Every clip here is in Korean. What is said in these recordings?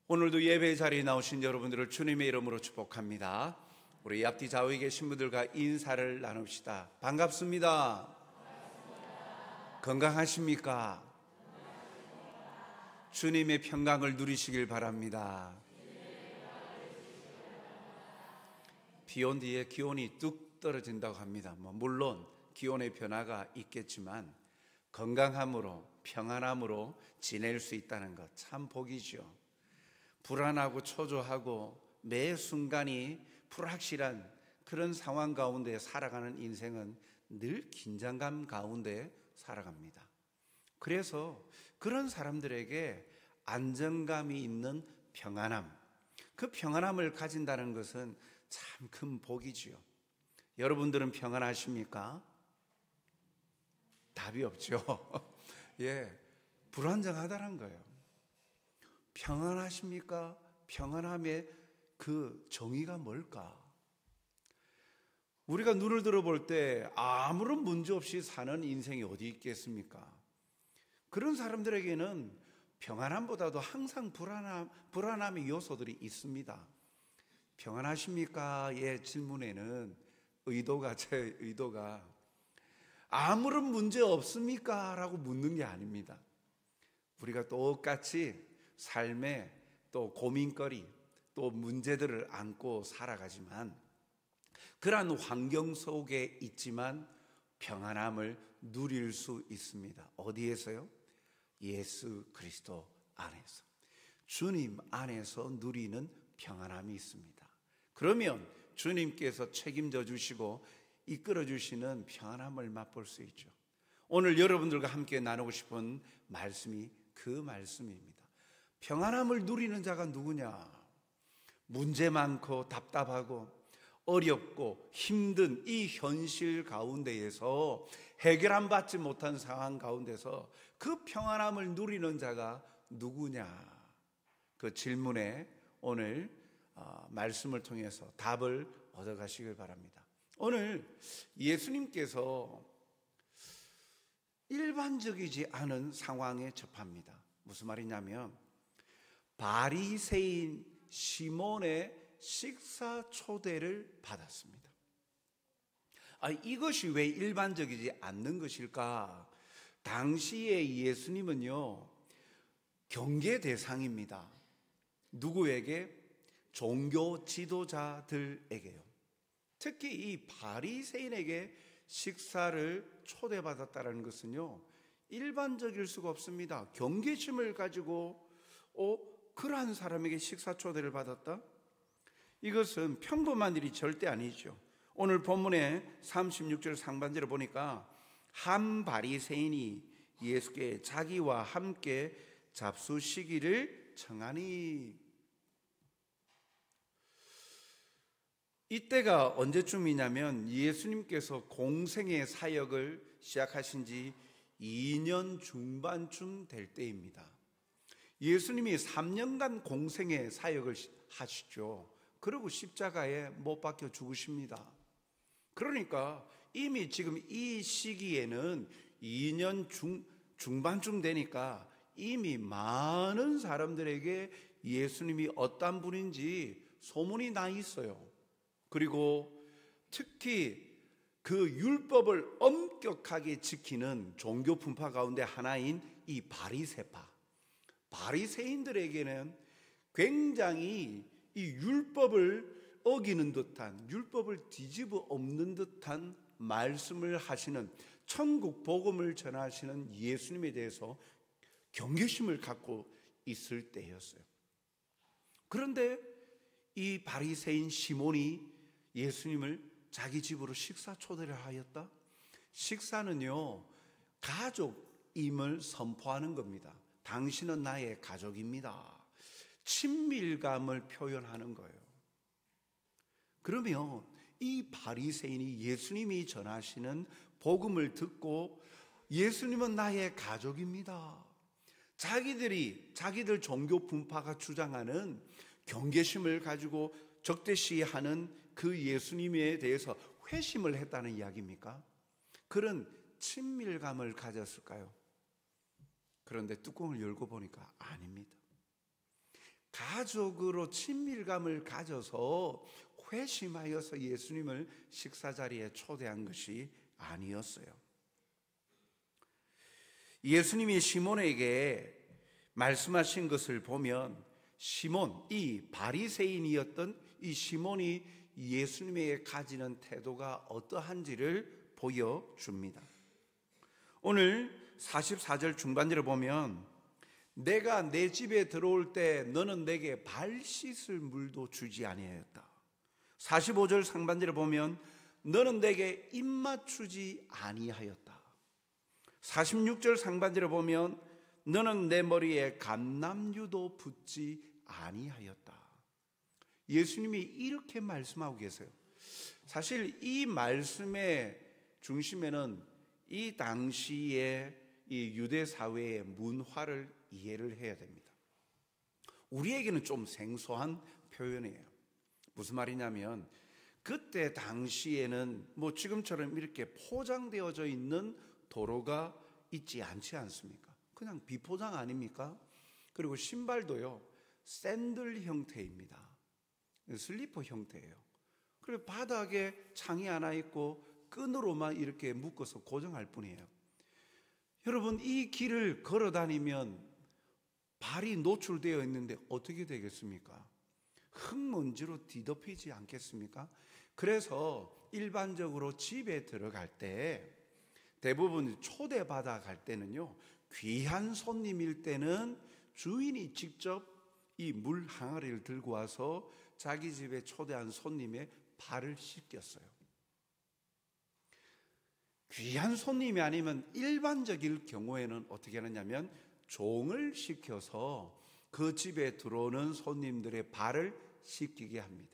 오늘도 예배 자리에 나오신 여러분들을 주님의 이름으로 축복합니다. 우리 앞뒤 좌우에 계신 분들과 인사를 나눕시다. 반갑습니다. 건강하십니까? 주님의 평강을 누리시길 바랍니다. 비 온 뒤에 기온이 뚝 떨어진다고 합니다. 물론 기온의 변화가 있겠지만 건강함으로 평안함으로 지낼 수 있다는 것 참 복이죠. 불안하고 초조하고 매 순간이 불확실한 그런 상황 가운데 살아가는 인생은 늘 긴장감 가운데 살아갑니다. 그래서 그런 사람들에게 안정감이 있는 평안함, 그 평안함을 가진다는 것은 참 큰 복이지요. 여러분들은 평안하십니까? 답이 없죠. 예, 불안정하다는 거예요. 평안하십니까? 평안함의 그 정의가 뭘까? 우리가 눈을 들어볼 때 아무런 문제 없이 사는 인생이 어디 있겠습니까? 그런 사람들에게는 평안함보다도 항상 불안함의 요소들이 있습니다. 평안하십니까? 의 질문에는 제 의도가 아무런 문제 없습니까? 라고 묻는 게 아닙니다. 우리가 똑같이 삶에 또 고민거리, 또 문제들을 안고 살아가지만 그러한 환경 속에 있지만 평안함을 누릴 수 있습니다. 어디에서요? 예수 그리스도 안에서, 주님 안에서 누리는 평안함이 있습니다. 그러면 주님께서 책임져 주시고 이끌어 주시는 평안함을 맛볼 수 있죠. 오늘 여러분들과 함께 나누고 싶은 말씀이 그 말씀입니다. 평안함을 누리는 자가 누구냐? 문제 많고 답답하고 어렵고 힘든 이 현실 가운데에서 해결 받지 못한 상황 가운데서 그 평안함을 누리는 자가 누구냐? 그 질문에 오늘 말씀을 통해서 답을 얻어가시길 바랍니다. 오늘 예수님께서 일반적이지 않은 상황에 접합니다. 무슨 말이냐면 바리새인 시몬의 식사 초대를 받았습니다. 이것이 왜 일반적이지 않는 것일까? 당시에 예수님은요, 경계 대상입니다. 누구에게? 종교 지도자들에게요. 특히 이 바리새인에게 식사를 초대받았다는 것은요, 일반적일 수가 없습니다. 경계심을 가지고 그러한 사람에게 식사 초대를 받았다? 이것은 평범한 일이 절대 아니죠. 오늘 본문의 36절 상반절을 보니까 한 바리새인이 예수께 자기와 함께 잡수시기를 청하니, 이때가 언제쯤이냐면 예수님께서 공생의 사역을 시작하신 지 2년 중반쯤 될 때입니다. 예수님이 3년간 공생의 사역을 하시죠. 그리고 십자가에 못 박혀 죽으십니다. 그러니까 이미 지금 이 시기에는 2년 중반쯤 되니까 이미 많은 사람들에게 예수님이 어떤 분인지 소문이 나 있어요. 그리고 특히 그 율법을 엄격하게 지키는 종교 분파 가운데 하나인 이 바리새파, 바리새인들에게는 굉장히 이 율법을 어기는 듯한, 율법을 뒤집어 엎는 듯한 말씀을 하시는, 천국 복음을 전하시는 예수님에 대해서 경계심을 갖고 있을 때였어요. 그런데 이 바리새인 시몬이 예수님을 자기 집으로 식사 초대를 하였다? 식사는요, 가족임을 선포하는 겁니다. 당신은 나의 가족입니다. 친밀감을 표현하는 거예요. 그러면 이 바리새인이 예수님이 전하시는 복음을 듣고 예수님은 나의 가족입니다. 자기들 종교 분파가 주장하는 경계심을 가지고 적대시하는 그 예수님에 대해서 회심을 했다는 이야기입니까? 그런 친밀감을 가졌을까요? 그런데 뚜껑을 열고 보니까 아닙니다. 가족으로 친밀감을 가져서 회심하여서 예수님을 식사 자리에 초대한 것이 아니었어요. 예수님이 시몬에게 말씀하신 것을 보면 시몬, 이 바리새인이었던 이 시몬이 예수님에게 가지는 태도가 어떠한지를 보여줍니다. 오늘 44절 중반절을 보면 내가 내 집에 들어올 때 너는 내게 발 씻을 물도 주지 아니하였다. 45절 상반절을 보면 너는 내게 입 맞추지 아니하였다. 46절 상반절을 보면 너는 내 머리에 감람유도 붓지 아니하였다. 예수님이 이렇게 말씀하고 계세요. 사실 이 말씀의 중심에는 이 당시의 이 유대 사회의 문화를 이해를 해야 됩니다. 우리에게는 좀 생소한 표현이에요. 무슨 말이냐면 그때 당시에는 뭐 지금처럼 이렇게 포장되어져 있는 도로가 있지 않지 않습니까? 그냥 비포장 아닙니까? 그리고 신발도요 샌들 형태입니다. 슬리퍼 형태예요. 그리고 바닥에 창이 하나 있고 끈으로만 이렇게 묶어서 고정할 뿐이에요. 여러분, 이 길을 걸어 다니면 발이 노출되어 있는데 어떻게 되겠습니까? 흙먼지로 뒤덮이지 않겠습니까? 그래서 일반적으로 집에 들어갈 때 대부분 초대받아 갈 때는요, 귀한 손님일 때는 주인이 직접 이 물 항아리를 들고 와서 자기 집에 초대한 손님의 발을 씻겼어요. 귀한 손님이 아니면 일반적일 경우에는 어떻게 하느냐면 종을 시켜서 그 집에 들어오는 손님들의 발을 씻기게 합니다.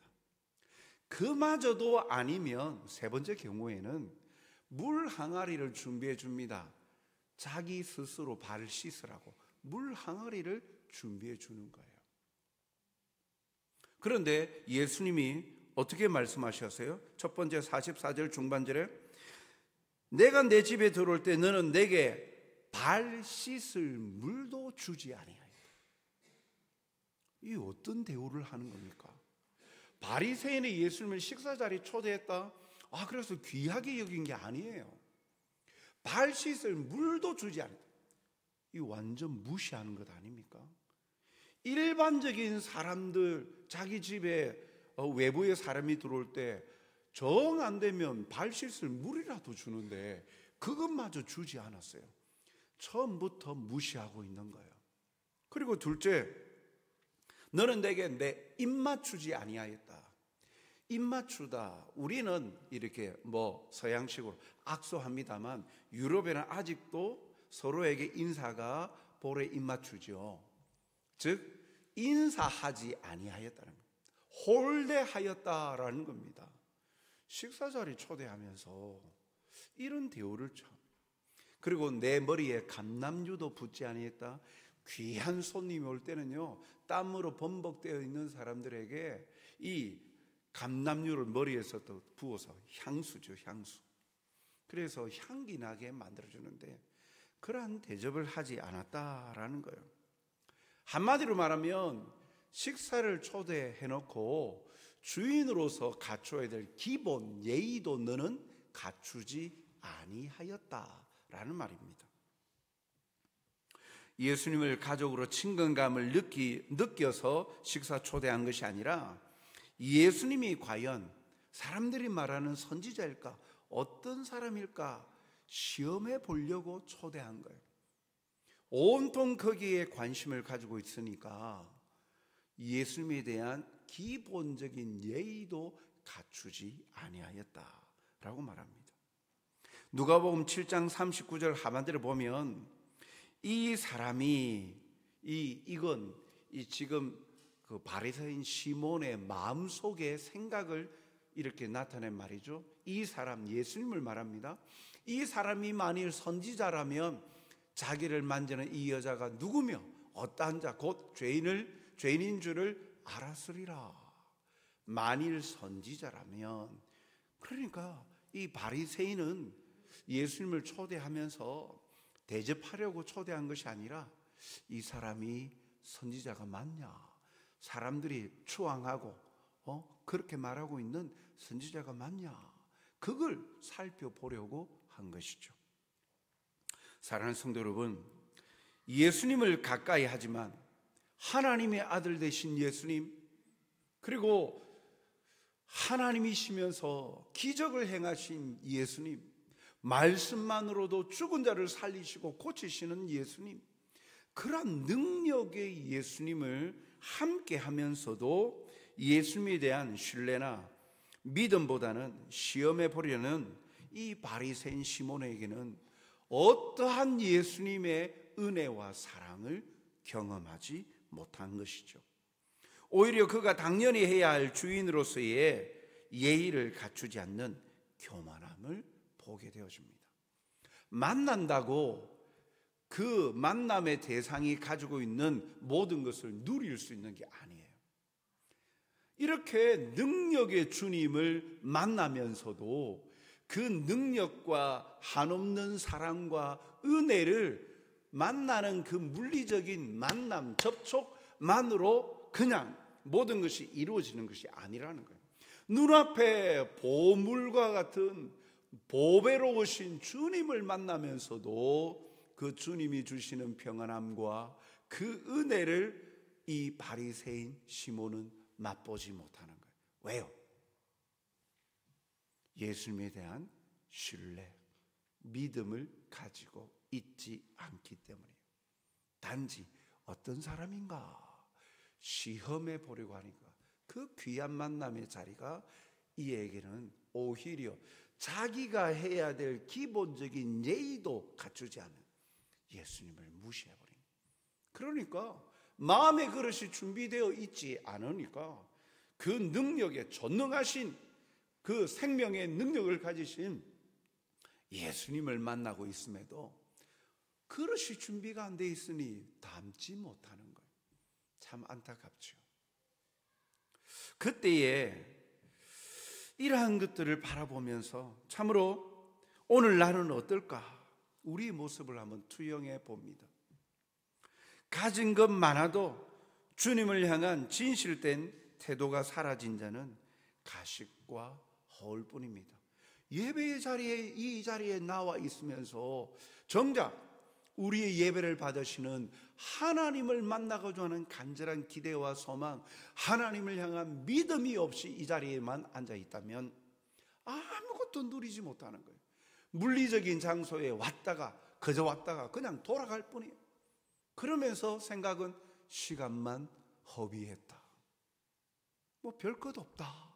그마저도 아니면 세 번째 경우에는 물 항아리를 준비해 줍니다. 자기 스스로 발을 씻으라고 물 항아리를 준비해 주는 거예요. 그런데 예수님이 어떻게 말씀하셨어요? 첫 번째 44절 중반절에 내가 내 집에 들어올 때 너는 내게 발 씻을 물도 주지 아니하였다. 이 어떤 대우를 하는 겁니까? 바리새인이 예수님을 식사 자리에 초대했다. 그래서 귀하게 여긴 게 아니에요. 발 씻을 물도 주지 않았다. 이 완전 무시하는 것 아닙니까? 일반적인 사람들 자기 집에 외부의 사람이 들어올 때 정 안 되면 발 씻을 물이라도 주는데 그것마저 주지 않았어요. 처음부터 무시하고 있는 거예요. 그리고 둘째, 너는 내게 내 입 맞추지 아니하였다. 입 맞추다. 우리는 이렇게 서양식으로 악수합니다만 유럽에는 아직도 서로에게 인사가 볼에 입 맞추죠. 즉 인사하지 아니하였다는 겁니다. 홀대하였다라는 겁니다. 식사 자리 초대하면서 이런 대우를 쳐. 그리고 내 머리에 감람유도 붓지 아니했다. 귀한 손님이 올 때는요, 땀으로 범벅되어 있는 사람들에게 이 감람유를 머리에서 또 부어서 향수죠, 향수. 그래서 향기 나게 만들어주는데 그러한 대접을 하지 않았다라는 거예요. 한마디로 말하면 식사를 초대해놓고 주인으로서 갖춰야 될 기본 예의도 너는 갖추지 아니하였다라는 말입니다. 예수님을 가족으로 친근감을 느껴서 식사 초대한 것이 아니라 예수님이 과연 사람들이 말하는 선지자일까? 어떤 사람일까? 시험해 보려고 초대한 거예요. 온통 거기에 관심을 가지고 있으니까 예수님에 대한 기본적인 예의도 갖추지 아니하였다라고 말합니다. 누가복음 7장 39절 하반절을 보면 이 사람이 이건 지금 그 바리새인 시몬의 마음속의 생각을 이렇게 나타낸 말이죠. 이 사람 예수님을 말합니다. 이 사람이 만일 선지자라면 자기를 만지는 이 여자가 누구며 어떠한 자 곧 죄인인 줄을 알았으리라. 만일 선지자라면, 그러니까 이 바리새인은 예수님을 초대하면서 대접하려고 초대한 것이 아니라 이 사람이 선지자가 맞냐, 사람들이 추앙하고 그렇게 말하고 있는 선지자가 맞냐? 그걸 살펴보려고 한 것이죠. 사랑하는 성도 여러분, 예수님을 가까이 하지만 하나님의 아들 되신 예수님, 그리고 하나님이시면서 기적을 행하신 예수님, 말씀만으로도 죽은 자를 살리시고 고치시는 예수님, 그러한 능력의 예수님을 함께 하면서도 예수님에 대한 신뢰나 믿음보다는 시험해 보려는 이 바리새인 시몬에게는 어떠한 예수님의 은혜와 사랑을 경험하지 못한 것이죠. 오히려 그가 당연히 해야 할 주인으로서의 예의를 갖추지 않는 교만함을 보게 되어집니다. 만난다고 그 만남의 대상이 가지고 있는 모든 것을 누릴 수 있는 게 아니에요. 이렇게 능력의 주님을 만나면서도 그 능력과 한없는 사랑과 은혜를 만나는 그 물리적인 만남, 접촉만으로 그냥 모든 것이 이루어지는 것이 아니라는 거예요. 눈앞에 보물과 같은 보배로우신 주님을 만나면서도 그 주님이 주시는 평안함과 그 은혜를 이 바리새인 시몬은 맛보지 못하는 거예요. 왜요? 예수님에 대한 신뢰, 믿음을 가지고 있지 않기 때문이에요. 단지 어떤 사람인가 시험해 보려고 하니까 그 귀한 만남의 자리가 이에게는 오히려 자기가 해야 될 기본적인 예의도 갖추지 않은 예수님을 무시해버린, 그러니까 마음의 그릇이 준비되어 있지 않으니까 그 능력에 전능하신 그 생명의 능력을 가지신 예수님을 만나고 있음에도 그릇이 준비가 안 돼 있으니 담지 못하는 거예요. 참 안타깝죠. 그때에 이러한 것들을 바라보면서 참으로 오늘 나는 어떨까? 우리의 모습을 한번 투영해 봅니다. 가진 것 많아도 주님을 향한 진실된 태도가 사라진 자는 가식과 허울뿐입니다. 예배의 자리에, 이 자리에 나와 있으면서 정작 우리의 예배를 받으시는 하나님을 만나고자 하는 간절한 기대와 소망, 하나님을 향한 믿음이 없이 이 자리에만 앉아 있다면 아무것도 누리지 못하는 거예요. 물리적인 장소에 왔다가 그저 왔다가 그냥 돌아갈 뿐이에요. 그러면서 생각은 시간만 허비했다, 뭐 별것 없다,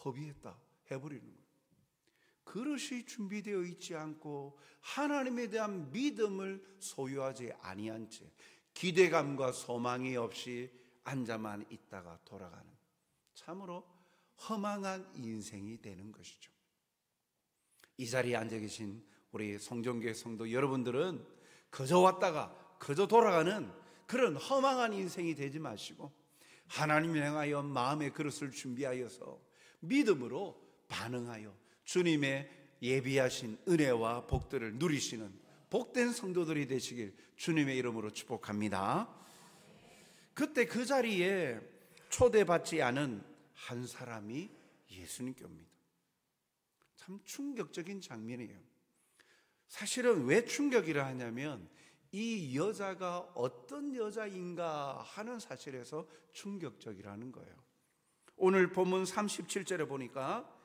허비했다 해버리는 거예요. 그릇이 준비되어 있지 않고 하나님에 대한 믿음을 소유하지 아니한 채 기대감과 소망이 없이 앉아만 있다가 돌아가는 참으로 허망한 인생이 되는 것이죠. 이 자리에 앉아 계신 우리 성정교회 성도 여러분들은 그저 왔다가 그저 돌아가는 그런 허망한 인생이 되지 마시고 하나님을 향하여 마음의 그릇을 준비하여서 믿음으로 반응하여 주님의 예비하신 은혜와 복들을 누리시는 복된 성도들이 되시길 주님의 이름으로 축복합니다. 그때 그 자리에 초대받지 않은 한 사람이 예수님께 옵니다. 참 충격적인 장면이에요. 사실은 왜 충격이라 하냐면 이 여자가 어떤 여자인가 하는 사실에서 충격적이라는 거예요. 오늘 본문 37절에 보니까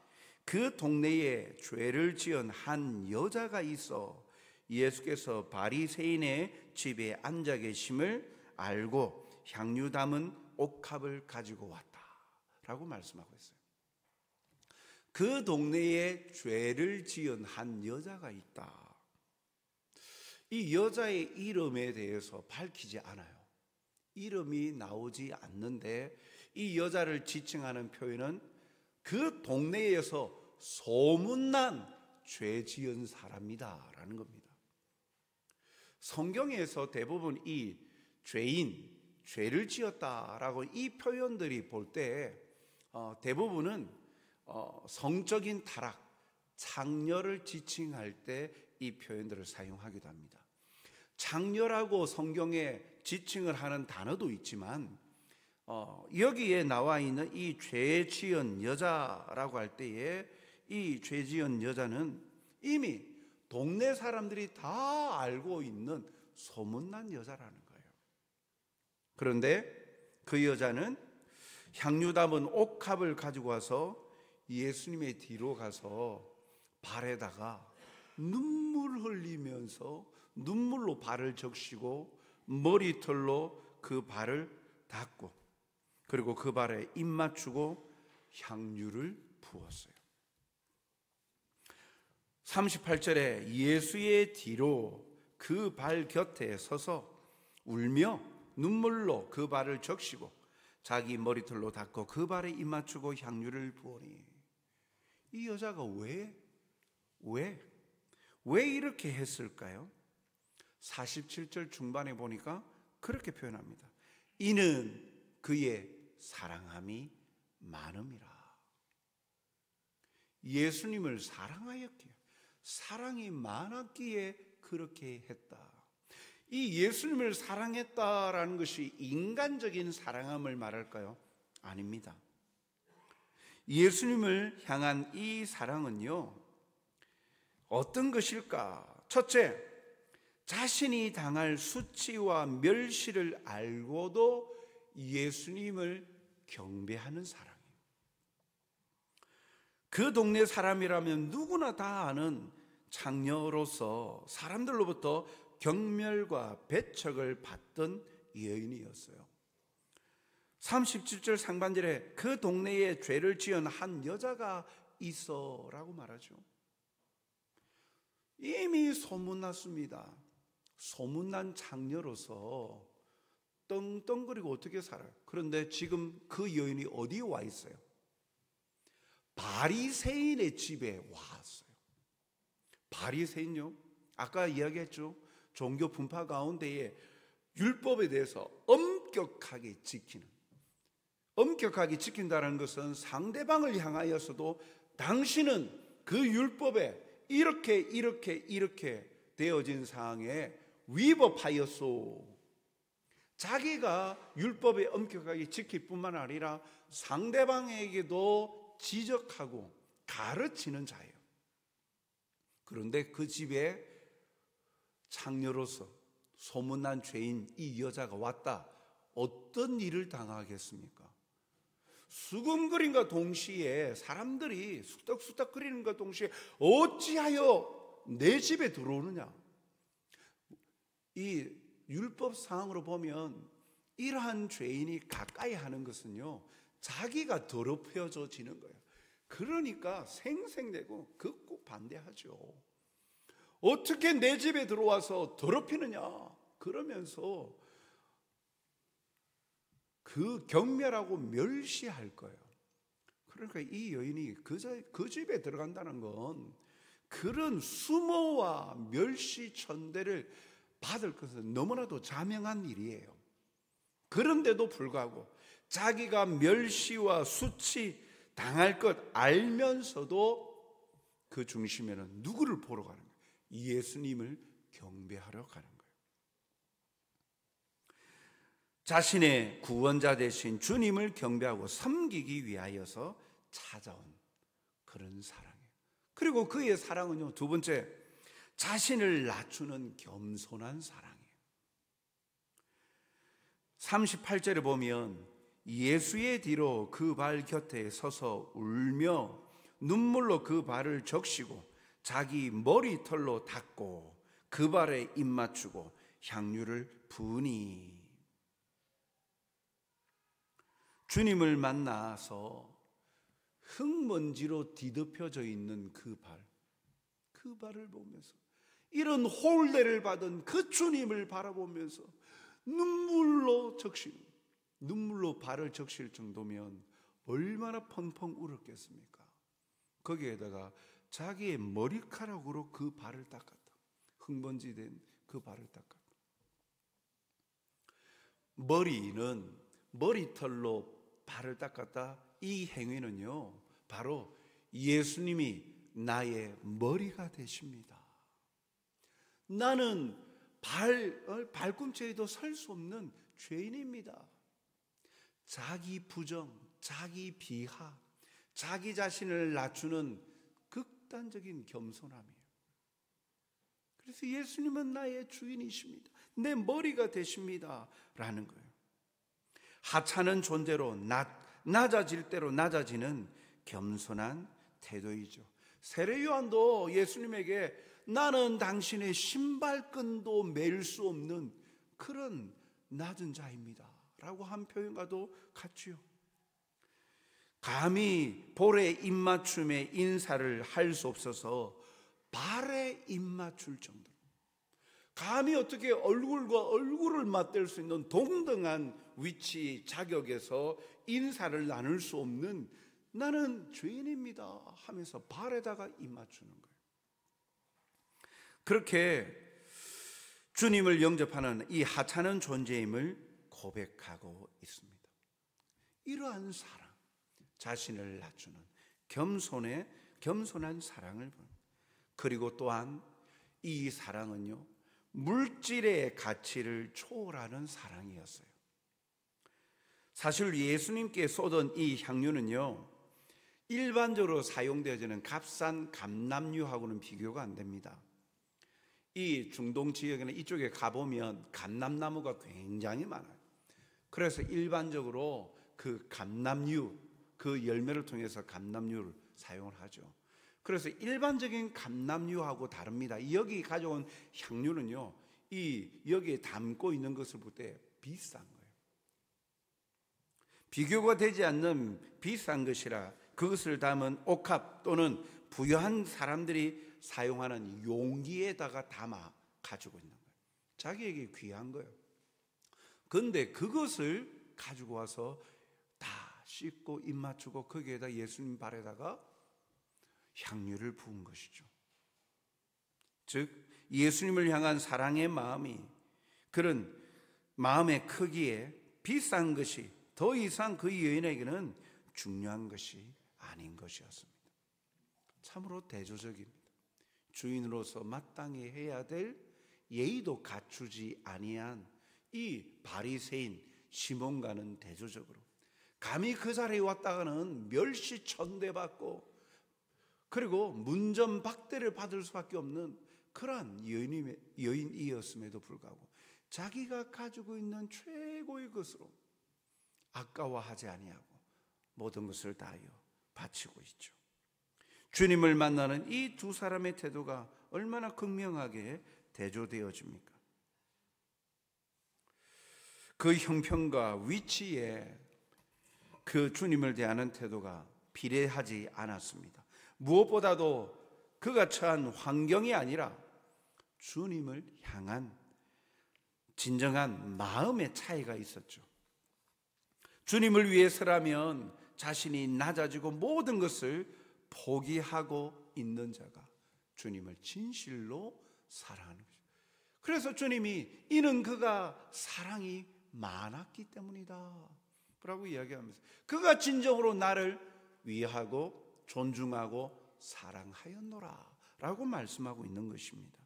그 동네에 죄를 지은 한 여자가 있어 예수께서 바리새인의 집에 앉아 계심을 알고 향유 담은 옥합을 가지고 왔다 라고 말씀하고 있어요. 그 동네에 죄를 지은 한 여자가 있다. 이 여자의 이름에 대해서 밝히지 않아요. 이름이 나오지 않는데 이 여자를 지칭하는 표현은 그 동네에서 소문난 죄 지은 사람이다 라는 겁니다. 성경에서 대부분 이 죄인, 죄를 지었다라고 이 표현들이 볼 때 대부분은 성적인 타락, 창녀를 지칭할 때 이 표현들을 사용하기도 합니다. 창녀라고 성경에 지칭을 하는 단어도 있지만 여기에 나와 있는 이 죄 지은 여자라고 할 때에 이 죄 지은 여자는 이미 동네 사람들이 다 알고 있는 소문난 여자라는 거예요. 그런데 그 여자는 향유 담은 옥합을 가지고 와서 예수님의 뒤로 가서 발에다가 눈물 흘리면서 눈물로 발을 적시고 머리털로 그 발을 닦고 그리고 그 발에 입 맞추고 향유를 부었어요. 38절에 예수의 뒤로 그 발 곁에 서서 울며 눈물로 그 발을 적시고 자기 머리털로 닦고 그 발에 입 맞추고 향유를 부으니, 이 여자가 왜 이렇게 했을까요? 47절 중반에 보니까 그렇게 표현합니다. 이는 그의 사랑함이 많음이라. 예수님을 사랑하였기에, 사랑이 많았기에 그렇게 했다. 이 예수님을 사랑했다라는 것이 인간적인 사랑함을 말할까요? 아닙니다. 예수님을 향한 이 사랑은요, 어떤 것일까? 첫째, 자신이 당할 수치와 멸시를 알고도 예수님을 경배하는 사랑이에요. 그 동네 사람이라면 누구나 다 아는 장녀로서 사람들로부터 경멸과 배척을 받던 여인이었어요. 37절 상반절에 그 동네에 죄를 지은 한 여자가 있어라고 말하죠. 이미 소문났습니다. 소문난 장녀로서 떵떵거리고 어떻게 살아요? 그런데 지금 그 여인이 어디에 와 있어요? 바리새인의 집에 왔어요. 바리새인요, 아까 이야기했죠. 종교 분파 가운데에 율법에 대해서 엄격하게 지킨다는 것은 상대방을 향하여서도 당신은 그 율법에 이렇게 되어진 사항에 위법하였소. 자기가 율법에 엄격하게 지킬 뿐만 아니라 상대방에게도 지적하고 가르치는 자예요. 그런데 그 집에 장녀로서 소문난 죄인 이 여자가 왔다. 어떤 일을 당하겠습니까? 수금거림과 동시에 사람들이 쑥덕쑥덕거리는과 동시에 어찌하여 내 집에 들어오느냐? 이 율법상으로 보면 이러한 죄인이 가까이 하는 것은요, 자기가 더럽혀지는 거예요. 그러니까 생색내고 극구 반대하죠. 어떻게 내 집에 들어와서 더럽히느냐? 그러면서 그 경멸하고 멸시할 거예요. 그러니까 이 여인이 그 집에 들어간다는 건 그런 수모와 멸시 천대를 받을 것은 너무나도 자명한 일이에요. 그런데도 불구하고 자기가 멸시와 수치 당할 것 알면서도 그 중심에는 누구를 보러 가는 거예요? 예수님을 경배하러 가는 거예요. 자신의 구원자 되신 주님을 경배하고 섬기기 위하여서 찾아온 그런 사랑이에요. 그리고 그의 사랑은요, 두 번째, 자신을 낮추는 겸손한 사랑이에요. 38절에 보면 예수의 뒤로 그 발 곁에 서서 울며 눈물로 그 발을 적시고 자기 머리털로 닦고 그 발에 입 맞추고 향유를 부으니, 주님을 만나서 흙먼지로 뒤덮여져 있는 그 발을 보면서, 이런 홀대를 받은 그 주님을 바라보면서 눈물로 발을 적실 정도면 얼마나 펑펑 울었겠습니까? 거기에다가 자기의 머리카락으로 그 발을 닦았다. 흙먼지 된 그 발을 닦았다. 머리털로 발을 닦았다. 이 행위는요, 바로 예수님이 나의 머리가 되십니다. 나는 발꿈치에도 설 수 없는 죄인입니다. 자기 부정, 자기 비하, 자기 자신을 낮추는 극단적인 겸손함이에요. 그래서 예수님은 나의 주인이십니다. 내 머리가 되십니다. 라는 거예요. 하찮은 존재로 낮아질 대로 낮아지는 겸손한 태도이죠. 세례 요한도 예수님에게 나는 당신의 신발끈도 맬 수 없는 그런 낮은 자입니다. 라고 한 표현과도 같지요. 감히 볼에 입맞춤에 인사를 할 수 없어서 발에 입맞출 정도로, 감히 어떻게 얼굴과 얼굴을 맞댈 수 있는 동등한 위치, 자격에서 인사를 나눌 수 없는 나는 죄인입니다 하면서 발에다가 입맞추는 거예요. 그렇게 주님을 영접하는 이 하찮은 존재임을 고백하고 있습니다. 이러한 사랑, 자신을 낮추는 겸손한 사랑을 보는, 그리고 또한 이 사랑은요, 물질의 가치를 초월하는 사랑이었어요. 사실 예수님께 쏟은 이 향유는요, 일반적으로 사용되어지는 값싼 감람유하고는 비교가 안 됩니다. 이 중동 지역에는 이쪽에 가보면 감람나무가 굉장히 많아요. 그래서 일반적으로 그 감람유, 그 열매를 통해서 감람유를 사용을 하죠. 그래서 일반적인 감람유하고 다릅니다. 여기 가져온 향유는요, 여기에 담고 있는 것을 볼 때 비싼 거예요. 비교가 되지 않는 비싼 것이라 그것을 담은 옥합 또는 부유한 사람들이 사용하는 용기에다가 담아 가지고 있는 거예요. 자기에게 귀한 거예요. 그런데 그것을 가지고 와서 다 씻고 입 맞추고 거기에다 예수님 발에다가 향유를 부은 것이죠. 즉 예수님을 향한 사랑의 마음이, 그런 마음의 크기에 비싼 것이 더 이상 그 여인에게는 중요한 것이 아닌 것이었습니다. 참으로 대조적입니다. 주인으로서 마땅히 해야 될 예의도 갖추지 아니한 이 바리새인 시몬과는 대조적으로, 감히 그 자리에 왔다가는 멸시천대받고 그리고 문전박대를 받을 수밖에 없는 그러한 여인이었음에도 불구하고 자기가 가지고 있는 최고의 것으로 아까워하지 아니하고 모든 것을 다하여 바치고 있죠. 주님을 만나는 이 두 사람의 태도가 얼마나 극명하게 대조되어집니까? 그 형편과 위치에 그 주님을 대하는 태도가 비례하지 않았습니다. 무엇보다도 그가 처한 환경이 아니라 주님을 향한 진정한 마음의 차이가 있었죠. 주님을 위해서라면 자신이 낮아지고 모든 것을 포기하고 있는 자가 주님을 진실로 사랑하는 거죠. 그래서 주님이 이는 그가 사랑이 많았기 때문이다 라고 이야기하면서 그가 진정으로 나를 위하고 존중하고 사랑하였노라 라고 말씀하고 있는 것입니다.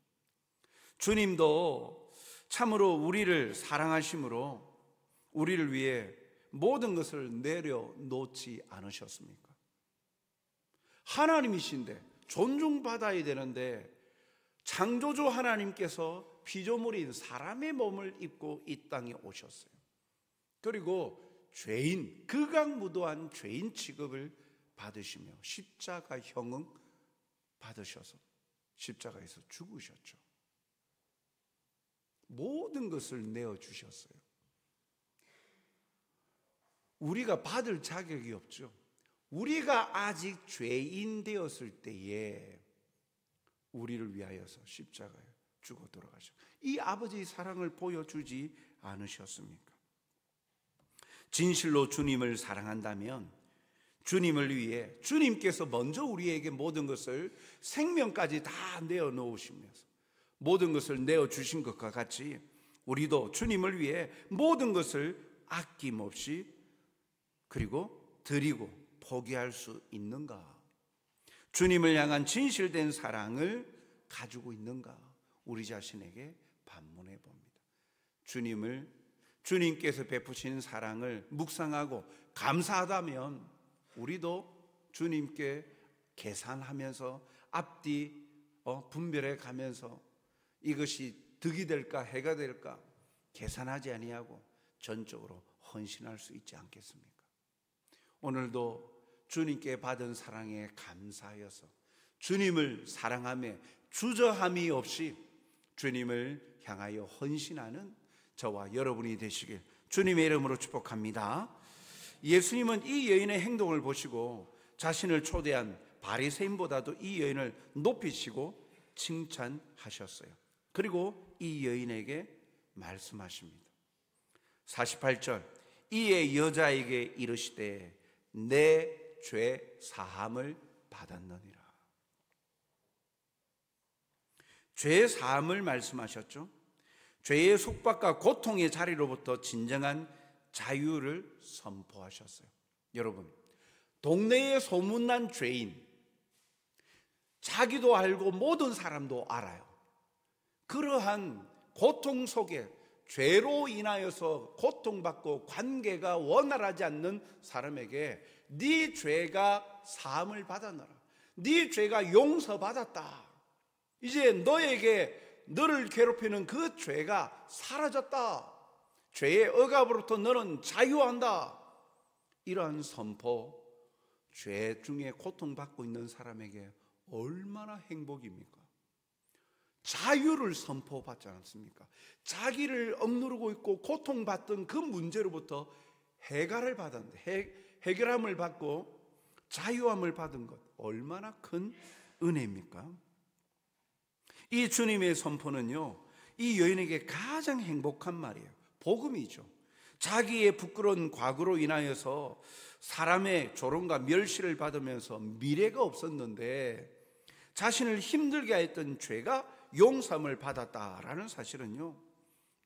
주님도 참으로 우리를 사랑하심으로 우리를 위해 모든 것을 내려놓지 않으셨습니까? 하나님이신데 존중받아야 되는데 창조주 하나님께서 피조물인 사람의 몸을 입고 이 땅에 오셨어요. 그리고 죄인, 극악무도한 죄인 취급을 받으시며 십자가형을 받으셔서 십자가에서 죽으셨죠. 모든 것을 내어주셨어요. 우리가 받을 자격이 없죠. 우리가 아직 죄인 되었을 때에 우리를 위하여서 십자가에 죽어 돌아가셨고 이 아버지의 사랑을 보여주지 않으셨습니까? 진실로 주님을 사랑한다면 주님을 위해 주님께서 먼저 우리에게 모든 것을 생명까지 다 내어놓으시면서 모든 것을 내어주신 것과 같이 우리도 주님을 위해 모든 것을 아낌없이 그리고 드리고 포기할 수 있는가? 주님을 향한 진실된 사랑을 가지고 있는가? 우리 자신에게 반문해 봅니다. 주님을 주님께서 베푸신 사랑을 묵상하고 감사하다면 우리도 주님께 계산하면서 앞뒤 분별해 가면서 이것이 득이 될까 해가 될까 계산하지 아니하고 전적으로 헌신할 수 있지 않겠습니까? 오늘도 주님께 받은 사랑에 감사하여서 주님을 사랑하며 주저함이 없이 주님을 향하여 헌신하는 저와 여러분이 되시길 주님의 이름으로 축복합니다. 예수님은 이 여인의 행동을 보시고 자신을 초대한 바리새인보다도 이 여인을 높이시고 칭찬하셨어요. 그리고 이 여인에게 말씀하십니다. 48절, 이에 여자에게 이르시되 내 죄 사함을 받았느니라. 죄 사함을 말씀하셨죠. 죄의 속박과 고통의 자리로부터 진정한 자유를 선포하셨어요. 여러분, 동네에 소문난 죄인, 자기도 알고 모든 사람도 알아요. 그러한 고통 속에 죄로 인하여서 고통받고 관계가 원활하지 않는 사람에게 네 죄가 사함을 받았노라, 네 죄가 용서받았다, 이제 너에게 너를 괴롭히는 그 죄가 사라졌다, 죄의 억압으로부터 너는 자유한다, 이러한 선포, 죄 중에 고통받고 있는 사람에게 얼마나 행복입니까? 자유를 선포받지 않습니까? 자기를 억누르고 있고 고통받던 그 문제로부터 해결을 받았는데, 해결함을 받고 자유함을 받은 것, 얼마나 큰 은혜입니까? 이 주님의 선포는요, 이 여인에게 가장 행복한 말이에요. 복음이죠. 자기의 부끄러운 과거로 인하여서 사람의 조롱과 멸시를 받으면서 미래가 없었는데 자신을 힘들게 했던 죄가 용서함을 받았다라는 사실은요,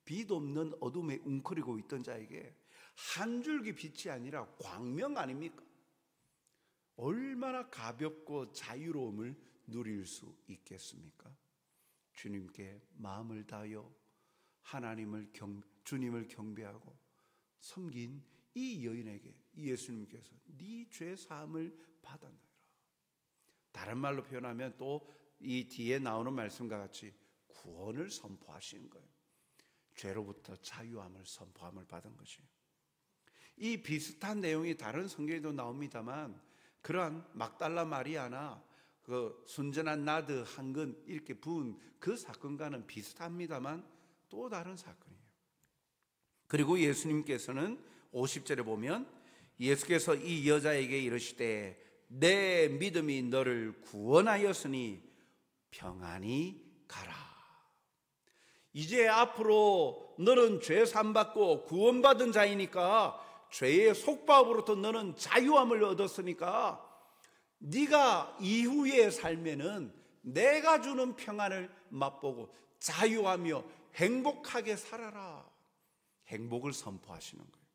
빛 없는 어둠에 웅크리고 있던 자에게 한 줄기 빛이 아니라 광명 아닙니까? 얼마나 가볍고 자유로움을 누릴 수 있겠습니까? 주님께 마음을 다하여 주님을 경배하고 섬긴 이 여인에게 예수님께서 네 죄 사함을 받았느니라. 다른 말로 표현하면 또 이 뒤에 나오는 말씀과 같이 구원을 선포하시는 거예요. 죄로부터 자유함을 선포함을 받은 것이에요. 이 비슷한 내용이 다른 성경에도 나옵니다만 그러한 막달라 마리아나 그 순전한 나드 한근 이렇게 부은 그 사건과는 비슷합니다만 또 다른 사건이에요. 그리고 예수님께서는 50절에 보면 예수께서 이 여자에게 이르시되 내 믿음이 너를 구원하였으니 평안히 가라. 이제 앞으로 너는 죄 사함받고 구원받은 자이니까 죄의 속박으로부터 너는 자유함을 얻었으니까 네가 이후의 삶에는 내가 주는 평안을 맛보고 자유하며 행복하게 살아라. 행복을 선포하시는 거예요.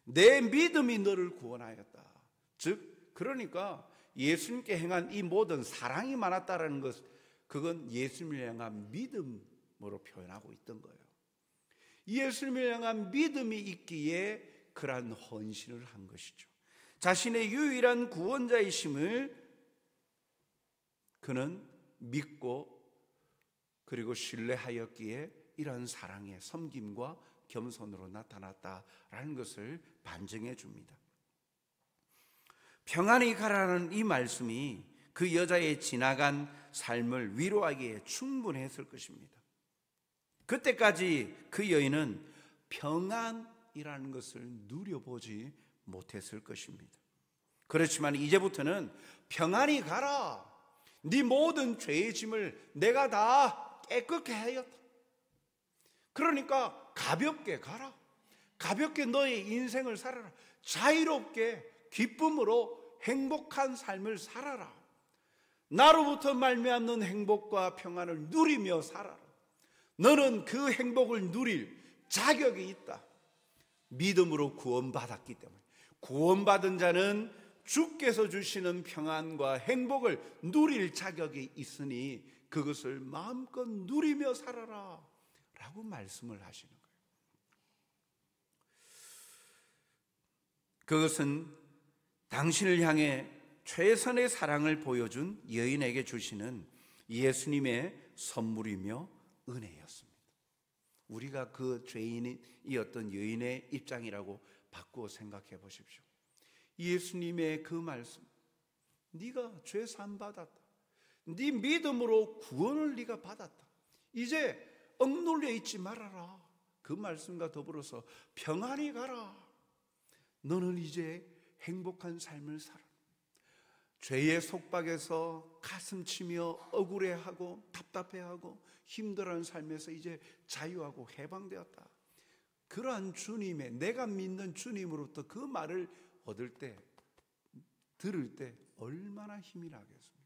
내 믿음이 너를 구원하였다. 즉 그러니까 예수님께 행한 이 모든 사랑이 많았다라는 것, 그건 예수님을 향한 믿음으로 표현하고 있던 거예요. 예수님을 향한 믿음이 있기에 그러한 헌신을 한 것이죠. 자신의 유일한 구원자이심을 그는 믿고 그리고 신뢰하였기에 이러한 사랑의 섬김과 겸손으로 나타났다라는 것을 반증해 줍니다. 평안히 가라는 이 말씀이 그 여자의 지나간 삶을 위로하기에 충분했을 것입니다. 그때까지 그 여인은 평안이라는 것을 누려보지 못했을 것입니다. 그렇지만 이제부터는 평안히 가라. 네 모든 죄의 짐을 내가 다 깨끗게 하였다. 그러니까 가볍게 가라. 가볍게 너의 인생을 살아라. 자유롭게 기쁨으로 행복한 삶을 살아라. 나로부터 말미암는 행복과 평안을 누리며 살아라. 너는 그 행복을 누릴 자격이 있다. 믿음으로 구원받았기 때문에. 구원받은 자는 주께서 주시는 평안과 행복을 누릴 자격이 있으니 그것을 마음껏 누리며 살아라 라고 말씀을 하시는 거예요. 그것은 당신을 향해 최선의 사랑을 보여준 여인에게 주시는 예수님의 선물이며 은혜였습니다. 우리가 그 죄인이었던 여인의 입장이라고 바꾸어 생각해 보십시오. 예수님의 그 말씀, 네가 죄 사함 받았다, 네 믿음으로 구원을 네가 받았다, 이제 억눌려 있지 말아라. 그 말씀과 더불어서 평안히 가라. 너는 이제 행복한 삶을 살아. 죄의 속박에서 가슴치며 억울해하고 답답해하고 힘들어하는 삶에서 이제 자유하고 해방되었다. 그러한 주님의, 내가 믿는 주님으로부터 그 말을 얻을 때, 들을 때 얼마나 힘이 나겠습니까?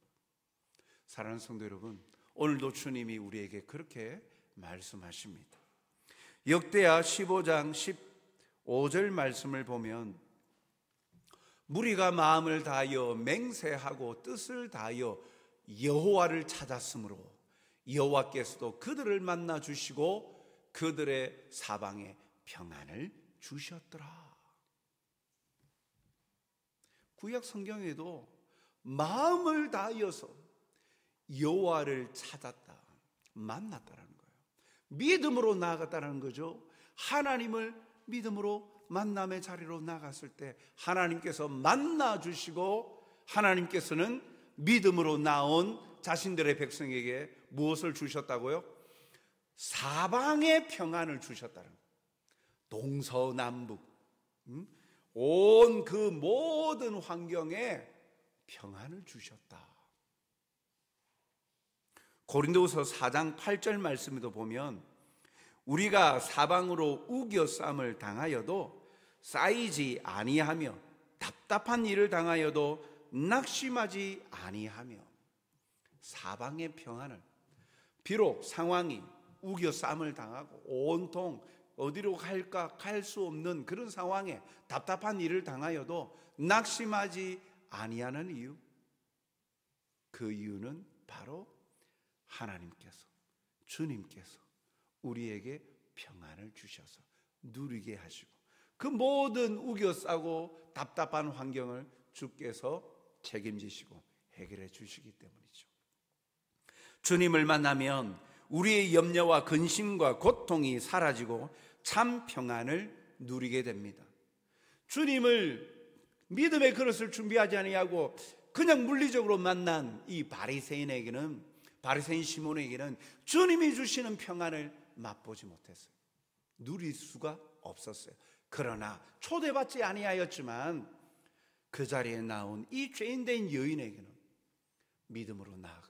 사랑하는 성도 여러분, 오늘도 주님이 우리에게 그렇게 말씀하십니다. 역대하 15장 15절 말씀을 보면 무리가 마음을 다하여 맹세하고 뜻을 다하여 여호와를 찾았으므로 여호와께서도 그들을 만나 주시고 그들의 사방에 평안을 주셨더라. 구약 성경에도 마음을 다하여서 여호와를 찾았다, 만났다라는 거예요. 믿음으로 나아갔다는 거죠. 하나님을 믿음으로 만남의 자리로 나갔을 때 하나님께서 만나 주시고 하나님께서는 믿음으로 나온 자신들의 백성에게 무엇을 주셨다고요? 사방의 평안을 주셨다는 거예요. 동서남북 온 그 모든 환경에 평안을 주셨다. 고린도후서 4장 8절 말씀에도 보면 우리가 사방으로 우겨쌈을 당하여도 쌓이지 아니하며 답답한 일을 당하여도 낙심하지 아니하며, 사방의 평안을, 비록 상황이 우겨쌈을 당하고 온통 어디로 갈까 갈 수 없는 그런 상황에 답답한 일을 당하여도 낙심하지 아니하는 이유, 그 이유는 바로 하나님께서, 주님께서 우리에게 평안을 주셔서 누리게 하시고 그 모든 우겨싸고 답답한 환경을 주께서 책임지시고 해결해 주시기 때문이죠. 주님을 만나면 우리의 염려와 근심과 고통이 사라지고 참 평안을 누리게 됩니다. 주님을 믿음의 그릇을 준비하지 아니하고 그냥 물리적으로 만난 이 바리새인 시몬에게는 주님이 주시는 평안을 맛보지 못했어요. 누릴 수가 없었어요. 그러나 초대받지 아니하였지만 그 자리에 나온 이 죄인된 여인에게는 믿음으로 나아가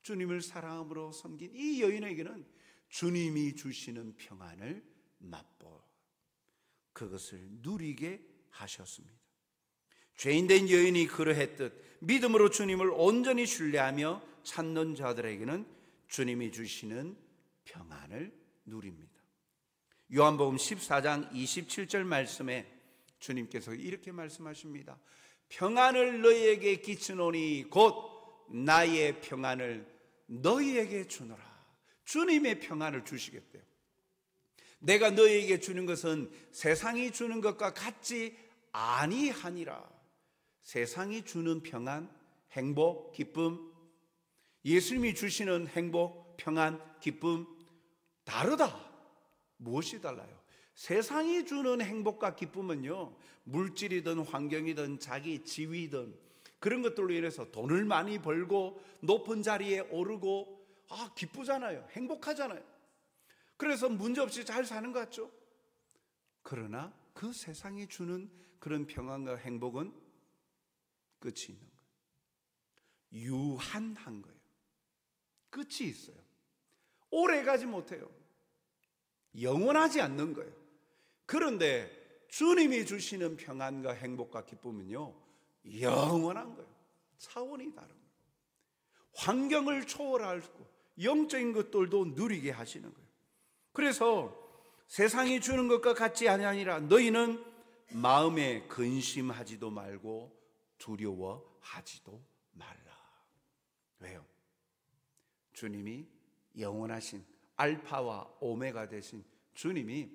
주님을 사랑함으로 섬긴 이 여인에게는 주님이 주시는 평안을 맛보, 그것을 누리게 하셨습니다. 죄인된 여인이 그러했듯 믿음으로 주님을 온전히 신뢰하며 찾는 자들에게는 주님이 주시는 평안을 누립니다. 요한복음 14장 27절 말씀에 주님께서 이렇게 말씀하십니다. 평안을 너희에게 끼치노니 곧 나의 평안을 너희에게 주노라. 주님의 평안을 주시겠대요. 내가 너희에게 주는 것은 세상이 주는 것과 같지 아니하니라. 세상이 주는 평안, 행복, 기쁨, 예수님이 주시는 행복, 평안, 기쁨 다르다. 무엇이 달라요? 세상이 주는 행복과 기쁨은요, 물질이든 환경이든 자기 지위든 그런 것들로 인해서 돈을 많이 벌고 높은 자리에 오르고 기쁘잖아요. 행복하잖아요. 그래서 문제없이 잘 사는 것 같죠? 그러나 그 세상이 주는 그런 평안과 행복은 끝이 있는 거예요. 유한한 거예요. 끝이 있어요. 오래 가지 못해요. 영원하지 않는 거예요. 그런데 주님이 주시는 평안과 행복과 기쁨은요, 영원한 거예요. 차원이 다른 거예요. 환경을 초월하고 영적인 것들도 누리게 하시는 거예요. 그래서 세상이 주는 것과 같지 아니하니라. 너희는 마음에 근심하지도 말고 두려워하지도 말라. 왜요? 주님이 영원하신 알파와 오메가 되신 주님이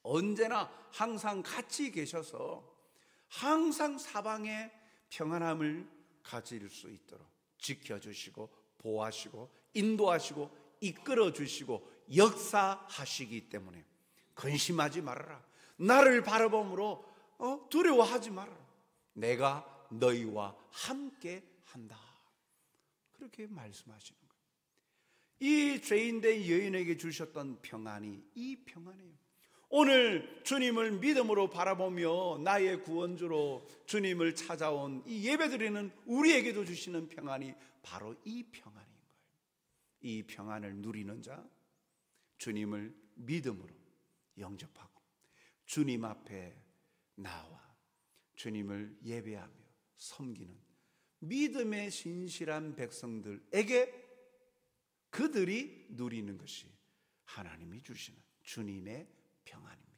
언제나 항상 같이 계셔서 항상 사방에 평안함을 가질 수 있도록 지켜주시고 보호하시고 인도하시고 이끌어주시고 역사하시기 때문에 근심하지 말아라. 나를 바라봄으로 두려워하지 말아라. 내가 너희와 함께 한다. 그렇게 말씀하시는 거예요. 이 죄인된 여인에게 주셨던 평안이 이 평안이에요. 오늘 주님을 믿음으로 바라보며 나의 구원주로 주님을 찾아온 이 예배드리는 우리에게도 주시는 평안이 바로 이 평안인 거예요. 이 평안을 누리는 자, 주님을 믿음으로 영접하고 주님 앞에 나와 주님을 예배하며 섬기는 믿음의 신실한 백성들에게 그들이 누리는 것이 하나님이 주시는 주님의 평안입니다.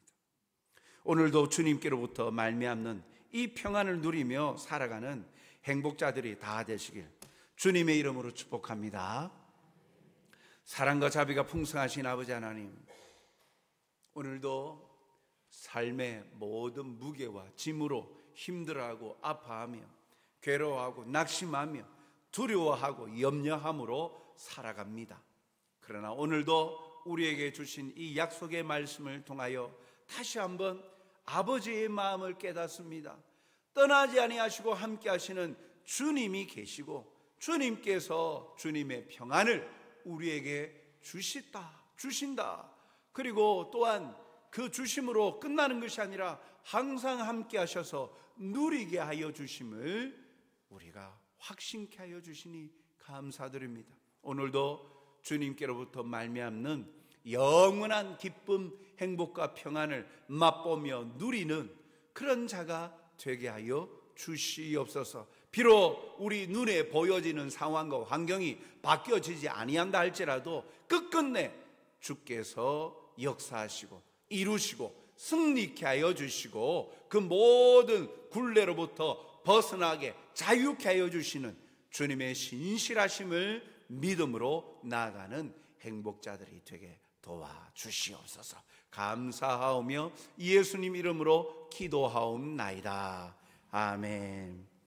오늘도 주님께로부터 말미암는 이 평안을 누리며 살아가는 행복자들이 다 되시길 주님의 이름으로 축복합니다. 사랑과 자비가 풍성하신 아버지 하나님, 오늘도 삶의 모든 무게와 짐으로 힘들어하고 아파하며 괴로워하고 낙심하며 두려워하고 염려함으로 살아갑니다. 그러나 오늘도 우리에게 주신 이 약속의 말씀을 통하여 다시 한번 아버지의 마음을 깨닫습니다. 떠나지 아니하시고 함께 하시는 주님이 계시고 주님께서 주님의 평안을 우리에게 주신다. 그리고 또한 그 주심으로 끝나는 것이 아니라 항상 함께 하셔서 누리게 하여 주심을 우리가 확신케 하여 주시니 감사드립니다. 오늘도 주님께로부터 말미암는 영원한 기쁨, 행복과 평안을 맛보며 누리는 그런 자가 되게 하여 주시옵소서. 비록 우리 눈에 보여지는 상황과 환경이 바뀌어지지 아니한다 할지라도 끝끝내 주께서 역사하시고 이루시고 승리케 하여 주시고 그 모든 굴레로부터 벗어나게 자유케 하여 주시는 주님의 신실하심을 믿음으로 나아가는 행복자들이 되게 도와주시옵소서. 감사하오며 예수님 이름으로 기도하옵나이다. 아멘.